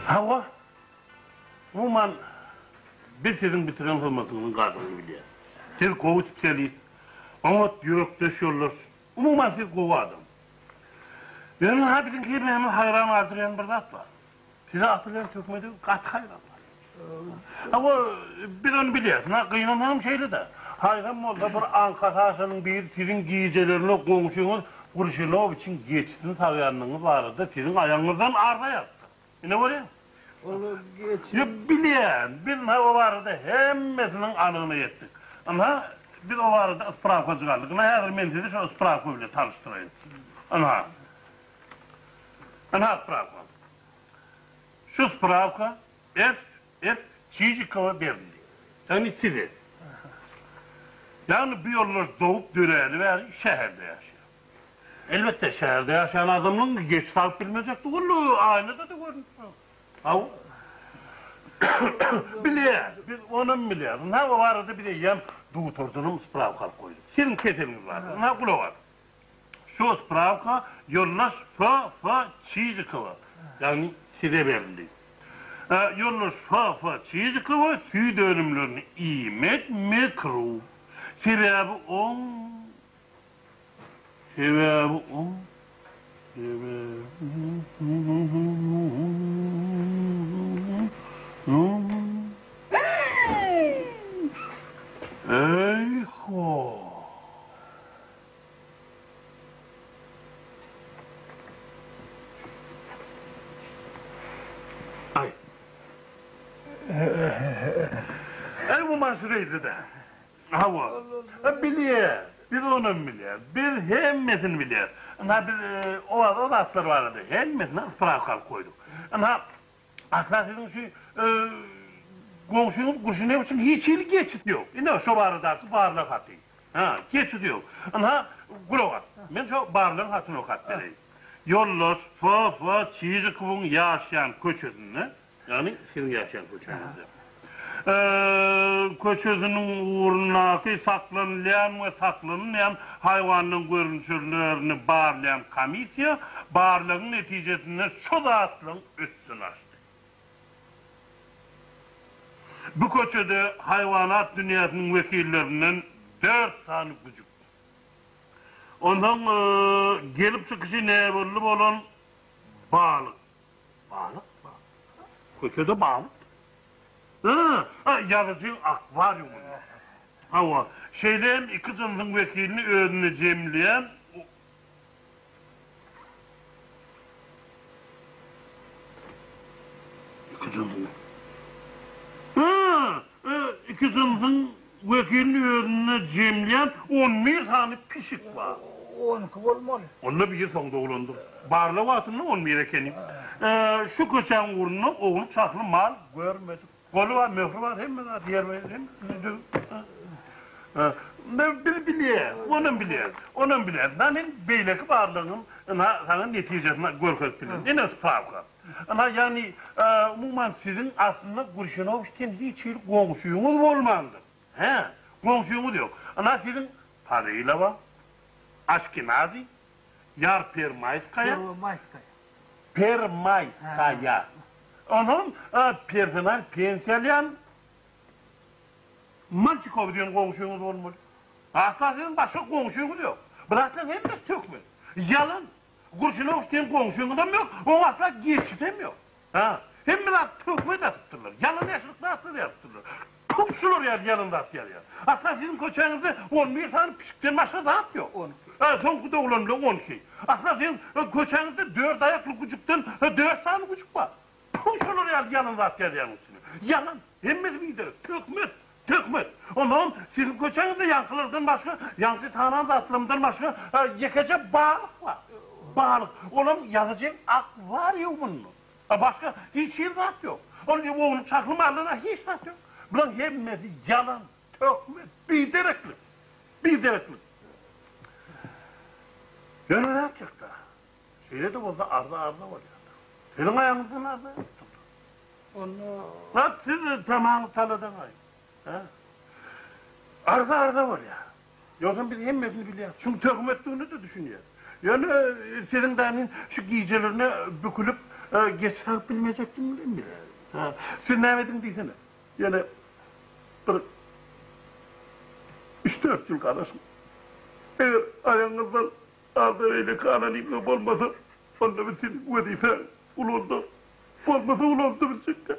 Hava, umuman bir sizin bitiren hırmatının kadını biliyor. Siz kovu tükseliyiz, ama yürek döşüyorlar. Umuman siz kovu adam. Benim hepinin kelimemi hayran aldıran bir zat var. Size atılan tökmedi, kat hayran var. Ama bir onu biliyorsun, ha, kıyınanım şeyli de. Hayran olsa bir Ankatasının bir sizin giyicilerine komşunuz, Kurşilov için geçtin savuyanlığınız vardı, sizin ayağınızdan arda yaptı. Ne var ya? Onu geçin. Ya biliyen, biz o vardı, hemmesinin anını yettik. Ama biz o vardı ıspravka çıkardık. Ne ben sizi şu ıspravka bile tanıştırayım. Ana ıspravka. Şu ıspravka, Çiğcikova belli. Yani sizi. Yani bir yollar doğup düreli ve şehirde yaşıyor. Elbette şehirde yaşayan adamın geç tarif bilmeyecekti. Onu aynada da görmüş. Hav? Biliyor, biz onun biliyoruz. Ne vardı bir de yem doğutordunum spravka koyduk. Sizin keseliniz vardı, ne kulu var. Şu spravka yollaş fa Çiğcikova. Yani size belli. Yollaş fa Çiğcikova tüy dönümlerini imet mikro. Sebebi on. Eyho. Ay. Bu masreydi de. Hava. Biliyor. Biz onun biliyor. Biz hemmesini biliyor. Ama biz o atlar vardı. Hemmesine ıspravkal koyduk. Ama asla sizin şu komşunun kuşunu için hiç iyi geçit yok. Yine şu barı dersi barına katayım. Ha, geçit yok. Ama kulak. Ben şu barların hatını o kat vereyim. Yollar fa Çiğcikovan'ın yaşayan köçözünü, yani sizin yaşayan köçözünü. Köçözünün uğrunaki saklanılan hayvanın görünüşlerini bağırlayan komisya, bağırlığın neticesinde şu dağıtlığın üstünü açtı. Bu köçede hayvanat dünyasının vekillerinden 4 tane küçük. Ondan gelip çıkışı nebirli olan balık. Balık. Köçede balık. Yazıcı akvaryumu. Hava. Şeyden iki cınsın vekilini önüne cemleyen iki cınsın vekilini önüne cemleyen 11 tane pişik var. 12 olmalı. Onunla bir son doğulandı. Barlı vatını 11 ekenim. Şu köşen uğruna oğul çaklı mal görmedik. Kolu var, mührü var, hem mi var, diğer var, hem mi? Biliyor, onun biliyor. Benim beyleki varlığım, sana neticesine görkez bilir. Yine spravka. Ama yani, umuman sizin aslında Kurşinov'ten hiç iyi komşuyunuz olmadı. He, komşuyunuz yok. Ama sizin Parayla var, Aşkenazi, Yar Permayskaya. Permayskaya. Onun personel pensiyalyan Mançikov diyen komşunuz olmalı. Asla sizin başka komşunuz yok. Bırakın hem de tökmüyor. Yalan. Kurşinov diyen komşunuz da yok. O asla geçitemiyor. Hem de tökme de tutturlar. Yalan yaşlıkla asla da tutturlar. Kupşulur ya yanında asker ya. Asla sizin köçeğinizde 11 tane pişikten başka dağıt yok. 12. Son kuda olanla 12. Asla sizin köçeğinizde 4 ayaklı küçükten 4 tane küçük var. Kupşulur ya yanında asker yanısını. Yalan. Hemmez miydi? Tökmet. Ondan sizin köçeğinizde yankılardan başka, yankı tanrı da atılımdan başka yekece balık var. Balık. Onun yazıcı akvaryumunun. Başka hiç yer zat yok. Onun çaklı malına hiç zat yok. Bunun hemmezi yalan, tökmet, biderekli. Gönüller çıktı. Şeyde de olsa arda var ya. Senin ayağınızın arda yaptın. Lan siz tamamı taladan ayın. Arda var ya. Yoksa biz hemmezini biliyoruz. Çünkü tökmettiğini de düşünüyoruz. Yani senin demin şu giyicilerine bükülüp Geç kalk bilmeyecektim bile. Ha, sen ne emedin diysene. Yani bir 3-4 yıl kardeşim. Eğer ayağınızdan aldığı öyle kanalıyla olmasa, onda bir senin vazife ulandı. Olmasa ulandı bir şekilde.